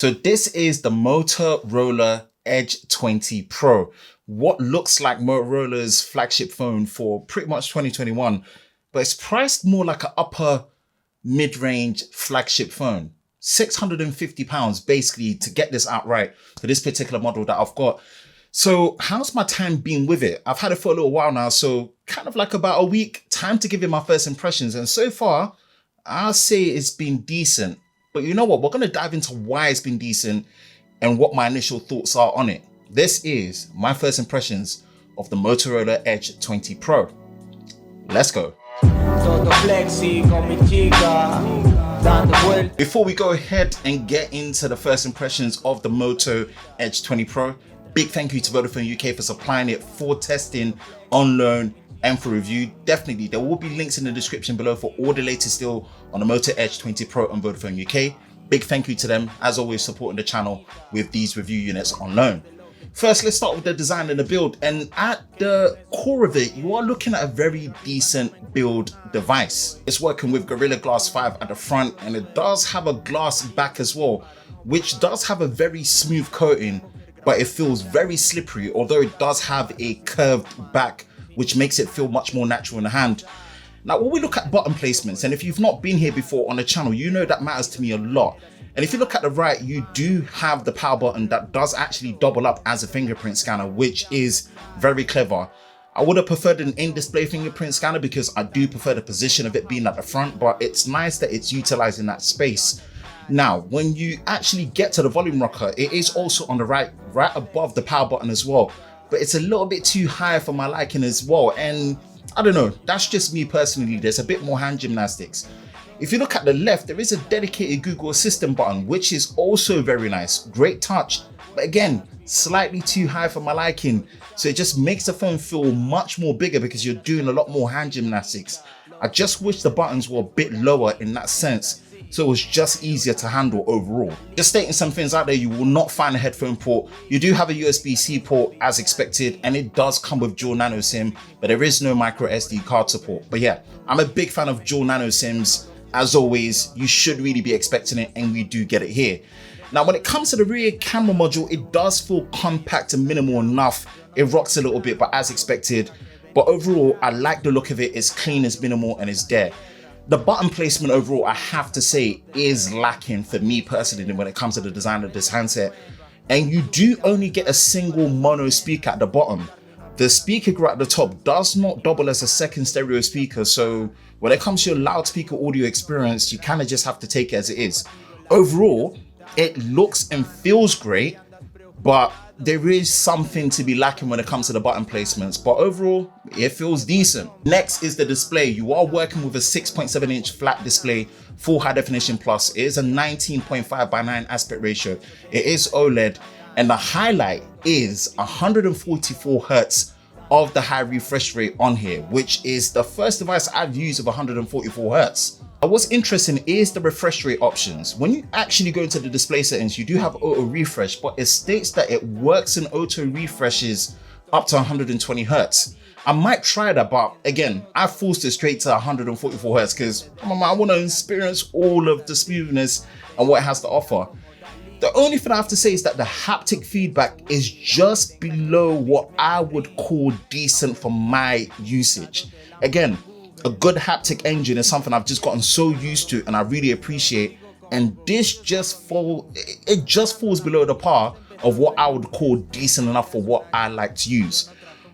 So this is the Motorola Edge 20 Pro, what looks like Motorola's flagship phone for pretty much 2021, but it's priced more like an upper mid-range flagship phone. £650 basically to get this outright for this particular model that I've got. So how's my time been with it? I've had it for a little while now, so kind of like about a week. Time to give it my first impressions, and so far I'll say it's been decent. But you know what? We're going to dive into why it's been decent and what my initial thoughts are on it. This is my first impressions of the Motorola Edge 20 Pro. Let's go. Before we go ahead and get into the first impressions of the Moto Edge 20 Pro, big thank you to Vodafone UK for supplying it for testing, on loan, and for review. Definitely, there will be links in the description below for all the latest deal on the Moto Edge 20 Pro on Vodafone UK. Big thank you to them, as always, supporting the channel with these review units on loan. First, let's start with the design and the build. And at the core of it, you are looking at a very decent build device. It's working with Gorilla Glass 5 at the front, and it does have a glass back as well, which does have a very smooth coating, but it feels very slippery, although it does have a curved back, which makes it feel much more natural in the hand. Now, when we look at button placements, and if you've not been here before on the channel, you know that matters to me a lot. And if you look at the right, you do have the power button that does actually double up as a fingerprint scanner, which is very clever. I would have preferred an in-display fingerprint scanner because I do prefer the position of it being at the front, but it's nice that it's utilizing that space. Now, when you actually get to the volume rocker, it is also on the right above the power button as well, but it's a little bit too high for my liking as well. And I don't know, that's just me personally. There's a bit more hand gymnastics. If you look at the left, there is a dedicated Google Assistant button, which is also very nice. Great touch, but again, slightly too high for my liking. So it just makes the phone feel much more bigger because you're doing a lot more hand gymnastics. I just wish the buttons were a bit lower in that sense, so it was just easier to handle overall. Just stating some things out there, you will not find a headphone port. You do have a USB-C port as expected, and it does come with dual nano SIM, but there is no micro SD card support. But yeah, I'm a big fan of dual nano SIMs. As always, you should really be expecting it, and we do get it here. Now, when it comes to the rear camera module, it does feel compact and minimal enough. It rocks a little bit, but as expected. But overall, I like the look of it. It's clean, it's minimal, and it's there. The button placement overall, I have to say, is lacking for me personally when it comes to the design of this handset. And you do only get a single mono speaker at the bottom. The speaker grill at the top does not double as a second stereo speaker, so when it comes to your loudspeaker audio experience, you kind of just have to take it as it is. Overall, it looks and feels great, but there is something to be lacking when it comes to the button placements, but overall, it feels decent. Next is the display. You are working with a 6.7-inch flat display, full high definition plus. It is a 19.5:9 aspect ratio. It is OLED, and the highlight is 144 Hertz of the high refresh rate on here, which is the first device I've used of 144 Hertz. What's interesting is the refresh rate options. When you actually go into the display settings, you do have auto refresh, but it states that it works in auto refreshes up to 120 Hertz. I might try that, but again, I forced it straight to 144 Hertz because I want to experience all of the smoothness and what it has to offer. The only thing I have to say is that the haptic feedback is just below what I would call decent for my usage. Again, a good haptic engine is something I've just gotten so used to and I really appreciate, and this just falls below the par of what I would call decent enough for what I like to use.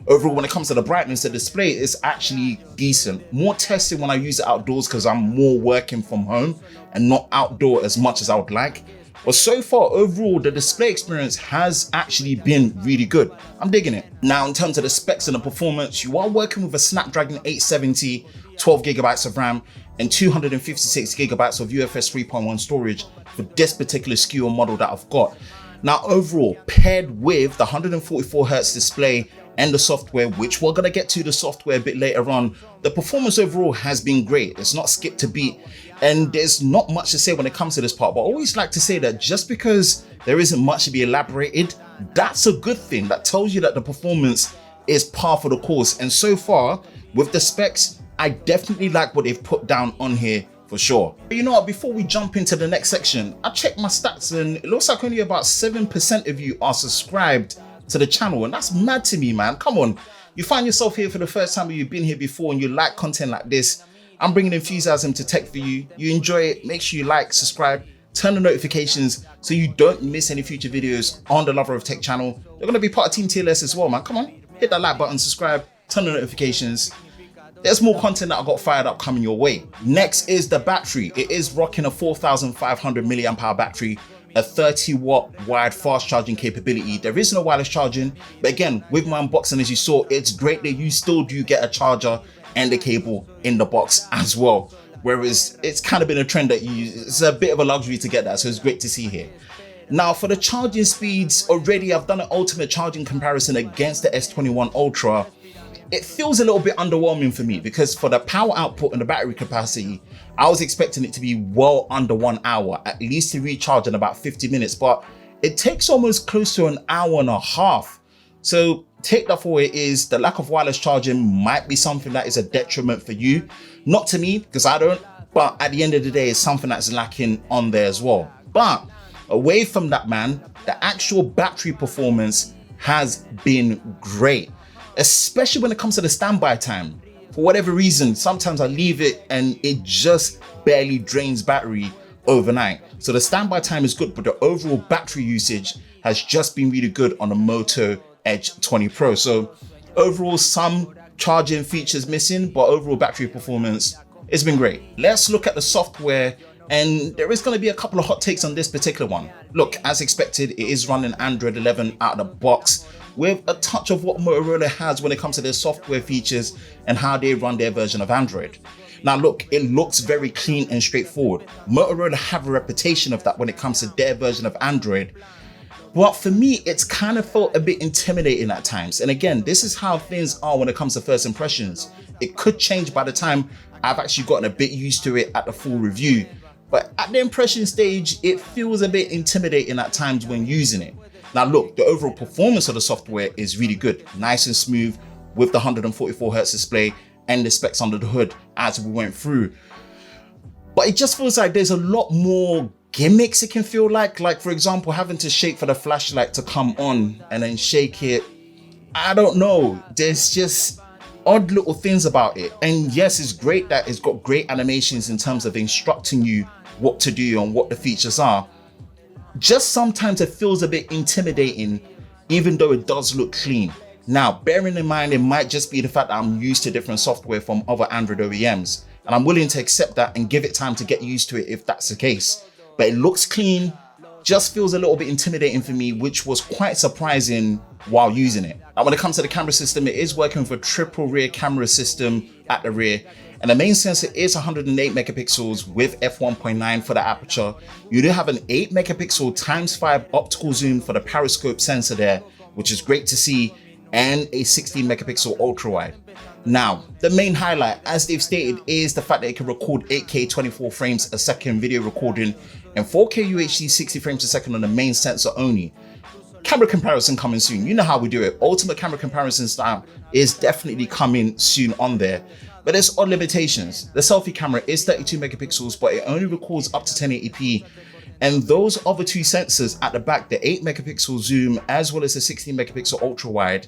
Overall, when it comes to the brightness, the display is actually decent. More testing when I use it outdoors because I'm more working from home and not outdoor as much as I would like. But so far, overall, the display experience has actually been really good. I'm digging it. Now, in terms of the specs and the performance, you are working with a Snapdragon 870, 12 gigabytes of RAM, and 256 gigabytes of UFS 3.1 storage for this particular SKU or model that I've got. Now, overall, paired with the 144 Hertz display and the software, which we're gonna get to the software a bit later on, the performance overall has been great. It's not skipped a beat, and there's not much to say when it comes to this part, but I always like to say that just because there isn't much to be elaborated, that's a good thing. That tells you that the performance is par for the course. And so far, with the specs, I definitely like what they've put down on here for sure. But you know what, before we jump into the next section, I checked my stats and it looks like only about 7% of you are subscribed to the channel, and that's mad to me, man. Come on, you find yourself here for the first time or you've been here before and you like content like this. I'm bringing enthusiasm to tech for you. You enjoy it, make sure you like, subscribe, turn the notifications so you don't miss any future videos on the Lover of Tech channel. You're gonna be part of Team TLS as well, man. Come on, hit that like button, subscribe, turn the notifications. There's more content that I got fired up coming your way. Next is the battery. It is rocking a 4,500 milliamp hour battery, a 30-watt wide fast charging capability. There is no wireless charging, but again, with my unboxing, as you saw, it's great that you still do get a charger and a cable in the box as well. Whereas it's kind of been a trend that it's a bit of a luxury to get that, so it's great to see here. Now for the charging speeds, already I've done an ultimate charging comparison against the S21 Ultra. It feels a little bit underwhelming for me because for the power output and the battery capacity, I was expecting it to be well under 1 hour, at least to recharge in about 50 minutes, but it takes almost close to an hour and a half. So take that for what it is. The lack of wireless charging might be something that is a detriment for you. Not to me, because I don't, but at the end of the day, it's something that's lacking on there as well. But away from that, man, the actual battery performance has been great, especially when it comes to the standby time. For whatever reason, sometimes I leave it and it just barely drains battery overnight. So the standby time is good, but the overall battery usage has just been really good on the Moto Edge 20 Pro. So overall, some charging features missing, but overall battery performance, it's been great. Let's look at the software, and there is going to be a couple of hot takes on this particular one. Look, as expected, it is running Android 11 out of the box, with a touch of what Motorola has when it comes to their software features and how they run their version of Android. Now look, it looks very clean and straightforward. Motorola have a reputation of that when it comes to their version of Android. But for me, it's kind of felt a bit intimidating at times. And again, this is how things are when it comes to first impressions. It could change by the time I've actually gotten a bit used to it at the full review. But at the impression stage, it feels a bit intimidating at times when using it. Now look, the overall performance of the software is really good, nice and smooth with the 144Hz display and the specs under the hood as we went through. But it just feels like there's a lot more gimmicks it can feel like for example, having to shake for the flashlight to come on and then shake it. I don't know, there's just odd little things about it. And yes, it's great that it's got great animations in terms of instructing you what to do and what the features are. Just sometimes it feels a bit intimidating, even though it does look clean. Now, bearing in mind, it might just be the fact that I'm used to different software from other Android OEMs, and I'm willing to accept that and give it time to get used to it if that's the case. But it looks clean, just feels a little bit intimidating for me, which was quite surprising while using it. Now, when it comes to the camera system, it is working with a triple rear camera system at the rear. And the main sensor is 108 megapixels with f1.9 for the aperture. You do have an 8 megapixel ×5 optical zoom for the periscope sensor there, which is great to see, and a 16 megapixel ultra wide. Now, the main highlight, as they've stated, is the fact that it can record 8K 24 frames a second video recording and 4K UHD 60 frames a second on the main sensor only. Camera comparison coming soon. You know how we do it. Ultimate camera comparison style is definitely coming soon on there. But there's odd limitations. The selfie camera is 32 megapixels, but it only records up to 1080p. And those other two sensors at the back, the 8 megapixel zoom, as well as the 16 megapixel ultra wide,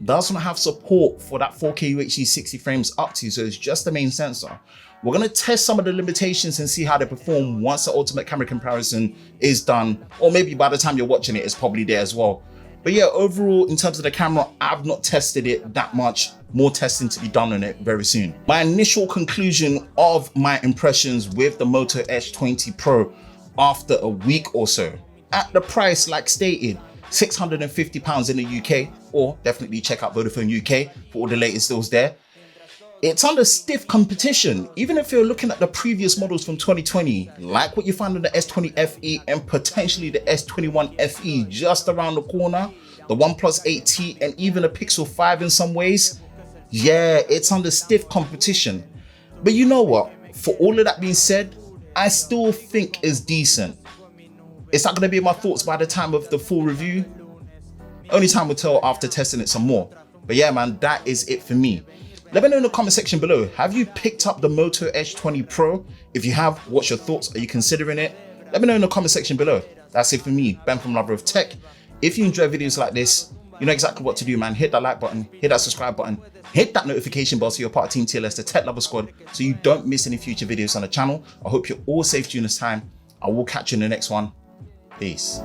does not have support for that 4K UHD 60 frames up to, so it's just the main sensor. We're gonna test some of the limitations and see how they perform once the ultimate camera comparison is done, or maybe by the time you're watching it, it's probably there as well. But yeah, overall, in terms of the camera, I've not tested it that much. More testing to be done on it very soon. My initial conclusion of my impressions with the Moto Edge 20 Pro after a week or so. At the price, like stated, £650 in the UK, or definitely check out Vodafone UK for all the latest deals there. It's under stiff competition, even if you're looking at the previous models from 2020, like what you find on the S20 FE and potentially the S21 FE just around the corner, the OnePlus 8T and even the Pixel 5 in some ways. Yeah, it's under stiff competition. But you know what? For all of that being said, I still think it's decent. It's not going to be my thoughts by the time of the full review. Only time will tell after testing it some more. But yeah, man, that is it for me. Let me know in the comment section below. Have you picked up the Moto Edge 20 Pro? If you have, what's your thoughts? Are you considering it? Let me know in the comment section below. That's it for me, Ben from Lover of Tech. If you enjoy videos like this, you know exactly what to do, man. Hit that like button, hit that subscribe button, hit that notification bell so you're part of Team TLS, the Tech Lover Squad, so you don't miss any future videos on the channel. I hope you're all safe during this time. I will catch you in the next one. Peace.